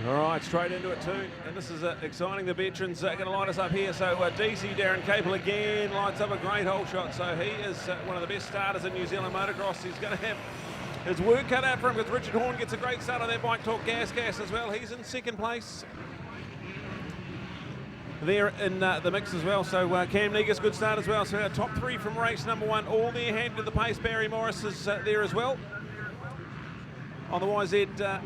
All right, straight into it too, and this is exciting. The veterans going to light us up here. So DC Darren Capel again lights up a great hole shot. So he is one of the best starters in New Zealand motocross. He's going to have his work cut out for him because Richard Horn gets a great start on that Bike Talk Gas as well. He's in second place there in the mix as well. So Cam Negus, good start as well. So our top three from race number one, all there hand to the pace. Barry Morris is there as well on the YZ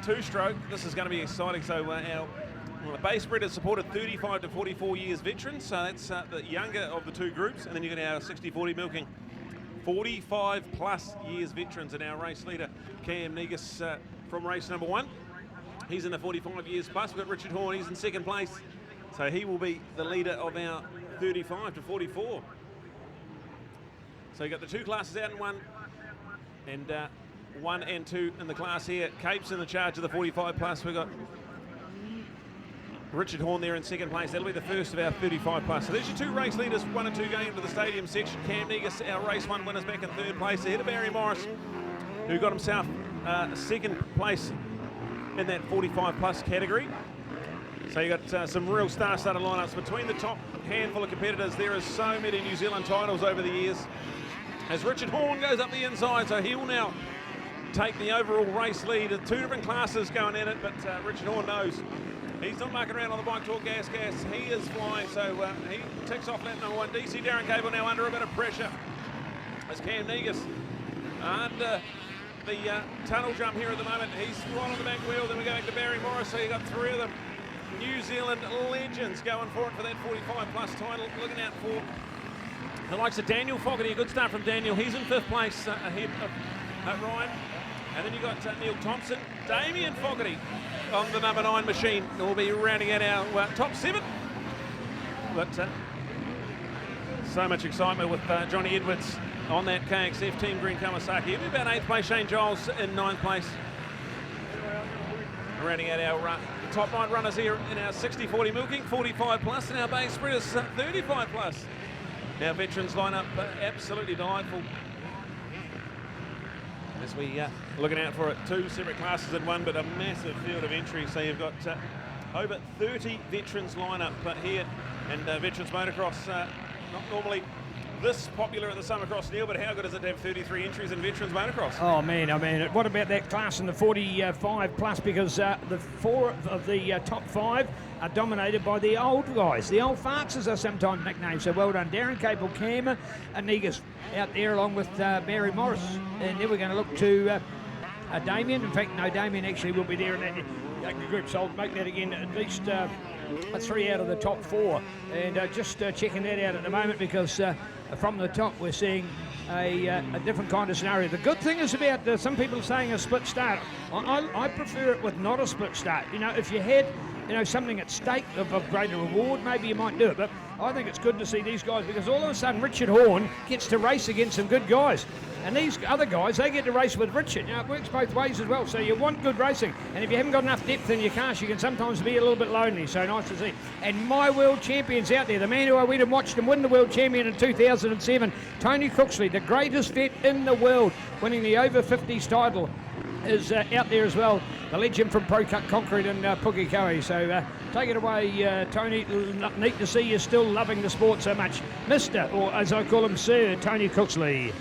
two-stroke. This is going to be exciting. So the base spread is supported 35 to 44 years veterans, so that's the younger of the two groups, and then you've got our 60-40 milking 45 plus years veterans, and our race leader Cam Negus from race number one, he's in the 45 years plus. We've got Richard Horn, he's in second place, so he will be the leader of our 35 to 44. So you've got the two classes out in one, and 1 and 2 in the class here. Cape's in the charge of the 45 plus. We've got Richard Horn there in second place. That'll be the first of our 35 plus. So there's your two race leaders, 1 and 2 going into the stadium section. Cam Negus, our race one winners, back in third place ahead of Barry Morris, who got himself second place in that 45 plus category. So you got some real star-studded lineups between the top handful of competitors. There is so many New Zealand titles over the years. As Richard Horn goes up the inside, so he will now take the overall race lead. Two different classes going in it, but Richard Horn knows he's not mucking around on the Bike Talk Gas. He is flying, so he ticks off lap number one. DC Darren Capel now under a bit of pressure as Cam Negus under the tunnel jump here at the moment. He's right on the back wheel. Then we go back to Barry Morris, so you've got three of them New Zealand legends going for it for that 45 plus title. Looking out for the likes of Daniel Fogarty. A good start from Daniel. He's in fifth place ahead of Ryan. And then you've got Neil Thompson, Damien Fogarty on the number 9 machine. We'll be rounding out our top 7. But so much excitement with Johnny Edwards on that KXF Team Green Kawasaki. He'll be about 8th place. Shane Giles in 9th place. Rounding out our top 9 runners here in our 60-40 milking, 45 plus, and our base spreaders 35 plus. Our veterans lineup absolutely delightful. As we looking out for it, 2 separate classes in one, but a massive field of entry. So you've got over 30 veterans line up here, and veterans motocross not normally this popular at the Summer Cross, Neil, but how good is it to have 33 entries in veterans motocross? Oh man, I mean, what about that class in the 45 plus? Because the 4 of the top 5 are dominated by the old guys. The old farts, as they're sometimes nicknamed. So well done, Darren Capel, Cam Negus out there along with Barry Morris. And then we're going to look to Damien. In fact, no, Damien actually will be there in that group. So I'll make that again at least 3 out of the top 4. And just checking that out at the moment, because from the top we're seeing a different kind of scenario. The good thing is about some people saying a split start. I prefer it with not a split start. You know, if you had something at stake of greater reward, maybe you might do it. But I think it's good to see these guys, because all of a sudden Richard Horn gets to race against some good guys. And these other guys, they get to race with Richard. You know, it works both ways as well. So you want good racing. And if you haven't got enough depth in your cars, you can sometimes be a little bit lonely. So nice to see. And my world champion's out there. The man who I went and watched him win the world champion in 2007, Tony Cooksley, the greatest vet in the world, winning the over 50s title, is out there as well. The legend from Pro Cut Concrete in Pukekohe. So take it away, Tony. Neat to see you still loving the sport so much. Mr., or as I call him, Sir, Tony Cooksley.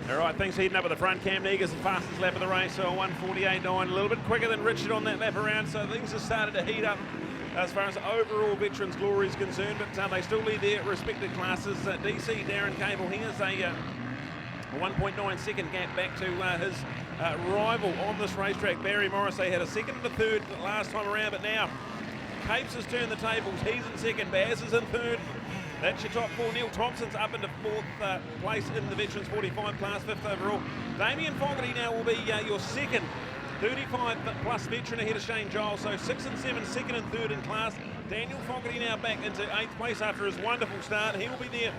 All right, things heating up at the front. Cam Negus, the fastest lap of the race, so 1:48.9, a little bit quicker than Richard on that lap around, so things have started to heat up as far as overall veterans glory is concerned, but they still lead their respective classes. DC Darren Capel, he has a 1.9 second gap back to his rival on this racetrack, Barry Morris. They had a second and a third last time around, but now Capes has turned the tables. He's in second, Baz is in third. That's your top 4. Neil Thompson's up into 4th place in the veterans 45 class, 5th overall. Damien Fogarty now will be your second 35 plus veteran ahead of Shane Giles. So 6 and 7, second and third in class. Daniel Fogarty now back into 8th place after his wonderful start. He will be there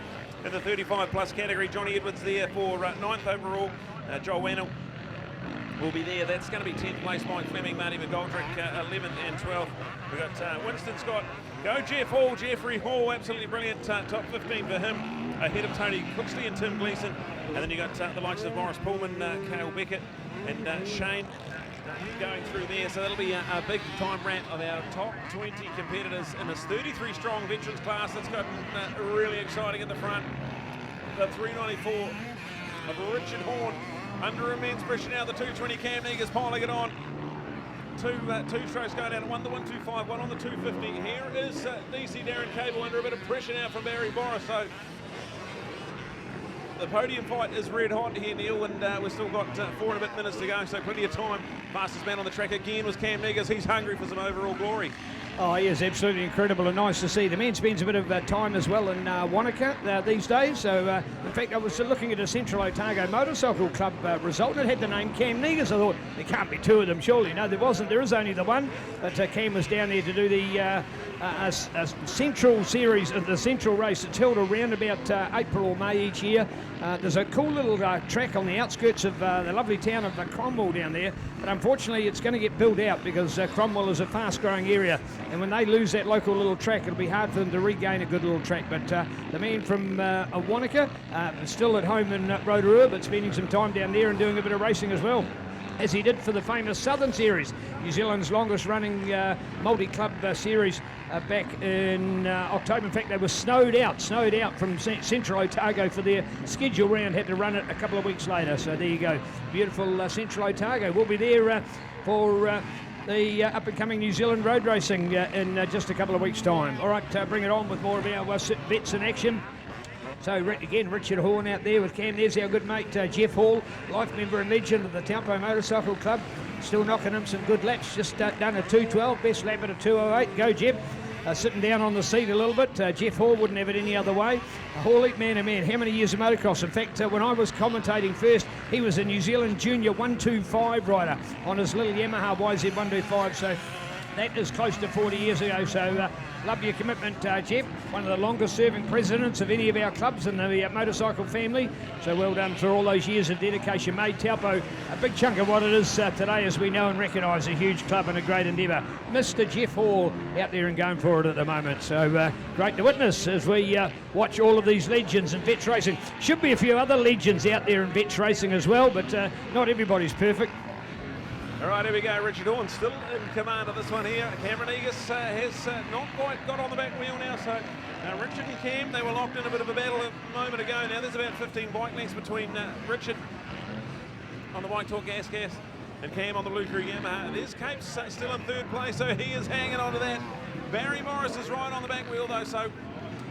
in the 35 plus category. Johnny Edwards there for 9th overall. Joel Wannell will be there. That's going to be 10th place. Mike Fleming, Marty McGoldrick 11th and 12th. We've got Winston Scott. Go Jeff Hall, Jeffrey Hall, absolutely brilliant. Top 15 for him, ahead of Tony Cooksley and Tim Gleeson. And then you got the likes of Morris Pullman, Cale Beckett, and Shane going through there. So that'll be a big time wrap of our top 20 competitors in this 33 strong veterans class. That's gotten really exciting at the front. The 394 of Richard Horn under immense pressure now. The 220 Cam Negus piling it on. Two strokes going down at one, the 125, one on the 250. Here is DC Darren Cable under a bit of pressure now from Barry Boris. So the podium fight is red hot here, Neil, and we've still got 4 and a bit minutes to go, so plenty of time. Fastest man on the track again was Cam Negus. He's hungry for some overall glory. Oh, he is absolutely incredible and nice to see. The man spends a bit of time as well in Wanaka these days. So, in fact, I was looking at a Central Otago Motorcycle Club result. It had the name Cam Negus. I thought, there can't be 2 of them, surely. No, there wasn't. There is only the one. But Cam was down there to do the Central Series, the Central race. It's held around about April or May each year. There's a cool little track on the outskirts of the lovely town of Cromwell down there. But unfortunately, it's going to get built out because Cromwell is a fast-growing area. And when they lose that local little track, it'll be hard for them to regain a good little track. But the man from Wanaka is still at home in Rotorua, but spending some time down there and doing a bit of racing as well, as he did for the famous Southern Series, New Zealand's longest-running multi-club series back in October. In fact, they were snowed out from Central Otago for their schedule round. Had to run it a couple of weeks later. So there you go. Beautiful Central Otago. We'll be there for the up-and-coming New Zealand road racing in just a couple of weeks' time. All right, bring it on with more of our vets in action. So again, Richard Horn out there with Cam. There's our good mate Jeff Hall, life member and legend of the Taupo Motorcycle Club. Still knocking him some good laps. Just done a 2:12, best lap at a 2:08. Go, Jeff. Sitting down on the seat a little bit. Jeff Hall wouldn't have it any other way. Hall, man, how many years of motocross? In fact, when I was commentating first, he was a New Zealand Junior 125 rider on his little Yamaha YZ125. So that is close to 40 years ago. So love your commitment, Jeff. One of the longest serving presidents of any of our clubs in the motorcycle family. So well done for all those years of dedication. Made Taupo a big chunk of what it is today, as we know and recognise, a huge club and a great endeavour. Mr. Jeff Hall out there and going for it at the moment. So great to witness as we watch all of these legends in vets racing. Should be a few other legends out there in vets racing as well, but not everybody's perfect. All right, here we go. Richard Horn still in command of this one here. Cameron Negus has not quite got on the back wheel now. So Richard and Cam, they were locked in a bit of a battle a moment ago. Now there's about 15 bike lengths between Richard on the White Talk Gas and Cam on the Lucre Yamaha. There's Capes still in third place, so he is hanging on to that. Barry Morris is right on the back wheel though, so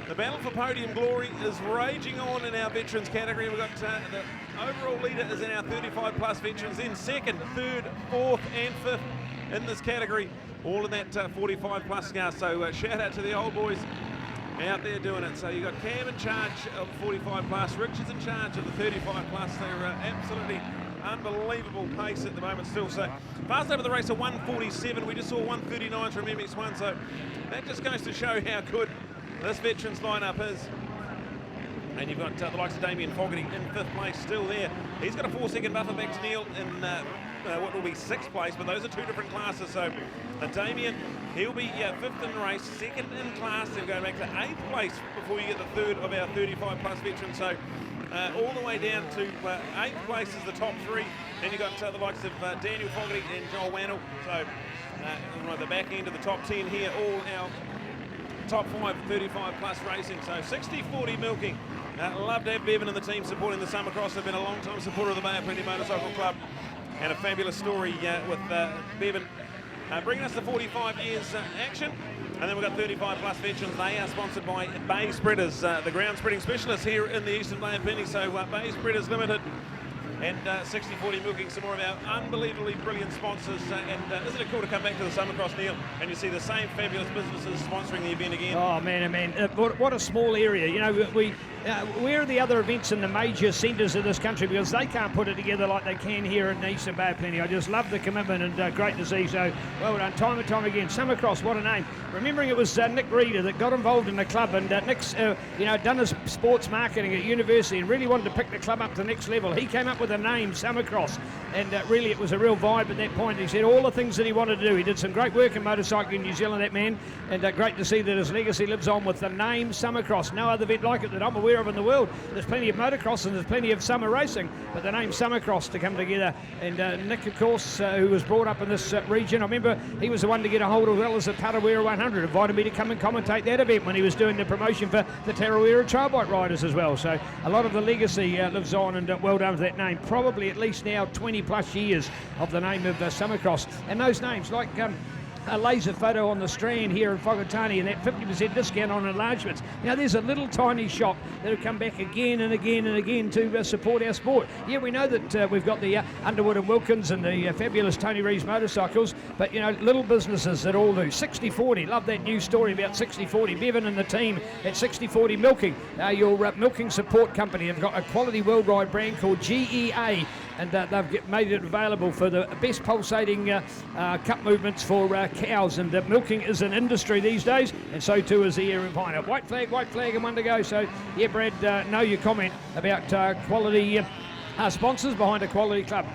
the battle for podium glory is raging on in our veterans category. We've got the overall leader is in our 35 plus veterans, then second, third, fourth and fifth in this category, all in that 45 plus now. So shout out to the old boys out there doing it. So you've got Cam in charge of 45 plus, Richard's in charge of the 35 plus. They're absolutely unbelievable pace at the moment still. So fast over the race of 147. We just saw 139 from MX1. So that just goes to show how good this veterans lineup is. And you've got the likes of Damien Fogarty in fifth place still there. He's got a 4-second buffer back to Neil in what will be sixth place, but those are 2 different classes. So Damien, he'll be fifth in the race, second in class. They'll go back to 8th place before you get the third of our 35 plus veterans. So all the way down to 8th place is the top 3. Then you've got the likes of Daniel Fogarty and Joel Wannell. So right the back end of the top 10 here, all our top 5 35 plus racing. So 60-40 milking. Love to have Bevan and the team supporting the Summer Cross. They've been a long time supporter of the Bay of Plenty Motorcycle Club, and a fabulous story with Bevan bringing us the 45 years action. And then we've got 35 plus veterans. They are sponsored by Bay Spreaders, the ground spreading specialists here in the Eastern Bay of Plenty. So Bay Spreaders Limited and 60-40 milking, some more of our unbelievably brilliant sponsors. And isn't it cool to come back to the Summer Cross, Neil, and you see the same fabulous businesses sponsoring the event again? Oh man, what a small area. You know, where are the other events in the major centres of this country? Because they can't put it together like they can here in the Eastern Bay of Plenty. I just love the commitment, and great to see. So well done, time and time again. Summer Cross, what a name. Remembering it was Nick Reeder that got involved in the club, and Nick's done his sports marketing at university and really wanted to pick the club up to the next level. He came up with with the name Summercross, and really it was a real vibe at that point. He said all the things that he wanted to do. He did some great work in motorcycling in New Zealand, that man, and great to see that his legacy lives on with the name Summercross. No other event like it that I'm aware of in the world. There's plenty of motocross and there's plenty of summer racing, but the name Summercross to come together. And Nick, of course, who was brought up in this region, I remember he was the one to get a hold of well as a Tarawera 100, invited me to come and commentate that event when he was doing the promotion for the Tarawera trail bike riders as well. So a lot of the legacy lives on, and well done for that name. Probably at least now 20 plus years of the name of Summercross. And those names like a laser photo on the Strand here in Whakatane and that 50% discount on enlargements. Now there's a little tiny shop that have come back again and again and again to support our sport. Yeah, we know that we've got the Underwood and Wilkins and the fabulous Tony Rees motorcycles, but you know, little businesses that all do. 60/40, love that news story about 60/40. Bevan and the team at 60/40 Milking, your milking support company. They've got a quality worldwide brand called GEA, and they've made it available for the best pulsating cup movements for cows, and milking is an industry these days, and so too is the area behind it. White flag and one to go. So yeah, Brad, know your comment about quality sponsors behind a quality club.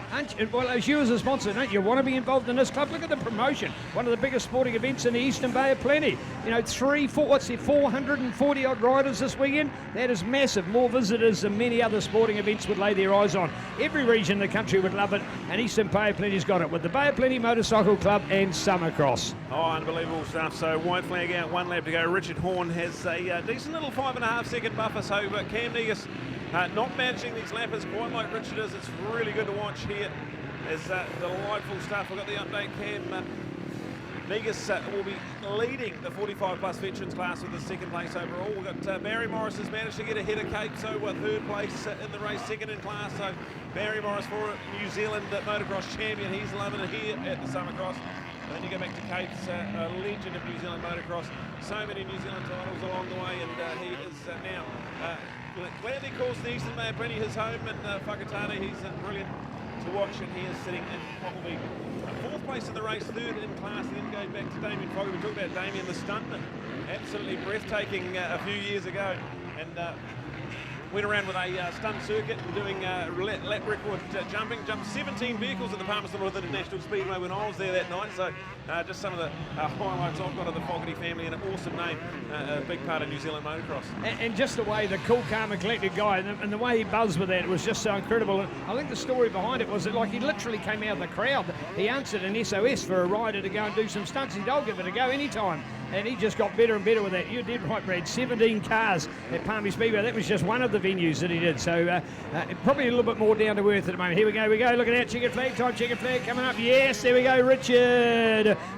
Well, as you as a sponsor, don't you want to be involved in this club? Look at the promotion. One of the biggest sporting events in the Eastern Bay of plenty. You know, 440 odd riders this weekend. That is massive. More visitors than many other sporting events would lay their eyes on. Every region in the country would love it, and Eastern Bay of Plenty's got it with the Bay of Plenty Motorcycle Club and Summercross. Oh, unbelievable stuff. So white flag out, one lap to go. Richard Horn has a decent little 5.5 second buffer, so Cam Negus not managing these lappers quite like Richard is. It's really good to watch here. There's delightful stuff. We've got the update. Cam Negus will be leading the 45 plus veterans class with the second place overall. We've got Barry Morris has managed to get ahead of Cape, so third place in the race, second in class. So Barry Morris, for New Zealand motocross champion, he's loving it here at the Summercross. And then you go back to Cape's a legend of New Zealand motocross. So many New Zealand titles along the way, and he is now gladly calls the Eastern Bay of Plenty his home in Whakatane. He's brilliant to watch, and he is sitting in what will be fourth place in the race, third in class. And then go back to Damien Fogger. We talked about Damien the stuntman, absolutely breathtaking a few years ago, and went around with a stunt circuit and doing lap record jumping. Jumped 17 vehicles at the Palmerston North International Speedway when I was there that night. So just some of the highlights I've got of the Fogarty family, and an awesome name, a big part of New Zealand motocross. And just the way the cool, calm and collected guy, and the way he buzzed with that, it was just so incredible. And I think the story behind it was that like he literally came out of the crowd. He answered an SOS for a rider to go and do some stunts. He said, I'll give it a go anytime. And he just got better and better with that. You did right, Brad. 17 cars at Palmy Speedway. That was just one of the venues that he did. So probably a little bit more down to earth at the moment. Here we go. Look at that. Chicken flag time. Chicken flag coming up. Yes, there we go.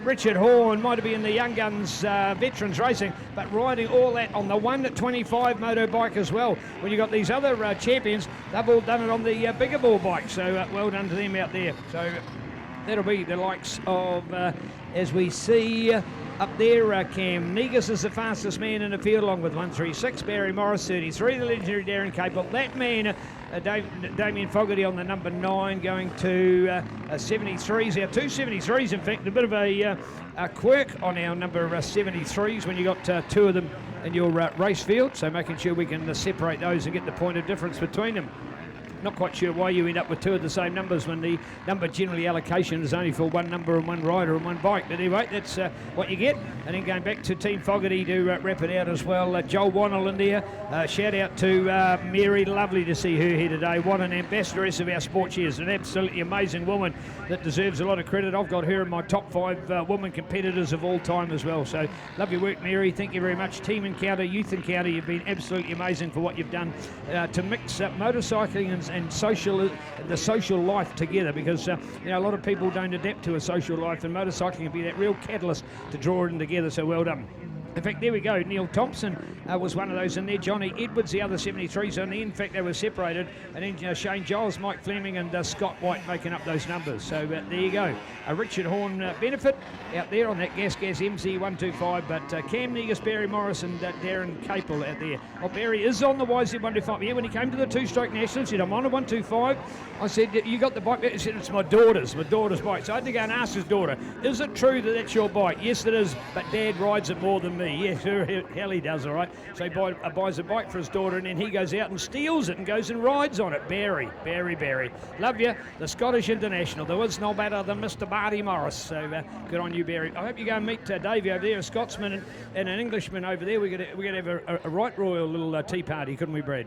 Richard Horn might have been in the Young Guns Veterans Racing, but riding all that on the 125 motorbike as well. When you got these other champions, they've all done it on the bigger ball bike. So well done to them out there. So that'll be the likes of, as we see up there, Cam Negus is the fastest man in the field, along with 136. Barry Morris, 33. The legendary Darren Capel. That man, Damien Fogarty on the number 9, going to 73s. Our two 73s, in fact, a bit of a quirk on our number 73s when you got two of them in your race field. So making sure we can separate those and get the point of difference between them. Not quite sure why you end up with two of the same numbers when the number generally allocation is only for one number and one rider and one bike. But anyway, that's what you get. And then going back to Team Fogarty to wrap it out as well. Joel Wannell in there. Shout out to Mary. Lovely to see her here today. What an ambassadoress of our sport she is. An absolutely amazing woman that deserves a lot of credit. I've got her in my top 5 women competitors of all time as well. So lovely work, Mary. Thank you very much. Team Encounter, Youth Encounter, you've been absolutely amazing for what you've done to mix up motorcycling and the social life together, because a lot of people don't adapt to a social life, and motorcycling can be that real catalyst to draw them together. So well done. In fact, there we go. Neil Thompson was one of those in there. Johnny Edwards, the other 73s on there. In fact, they were separated. And then Shane Giles, Mike Fleming, and Scott White making up those numbers. So there you go. A Richard Horn benefit out there on that Gas MC 125. But Cam Negus, Barry Morris, and Darren Capel out there. Well, Barry is on the YZ 125. Yeah, when he came to the two-stroke national, he said, I'm on a 125. I said, you got the bike? He said, it's my daughter's bike. So I had to go and ask his daughter, is it true that that's your bike? Yes, it is. But Dad rides it more than me. me. Yes, hell he does, all right. So he buys a bike for his daughter, and then he goes out and steals it and goes and rides on it. Barry. Love you, the Scottish International. There was no better than Mr. Barty Morris. So good on you, Barry. I hope you go and meet Davey over there, a Scotsman and an Englishman over there. We're going to have a right royal little tea party, couldn't we, Brad?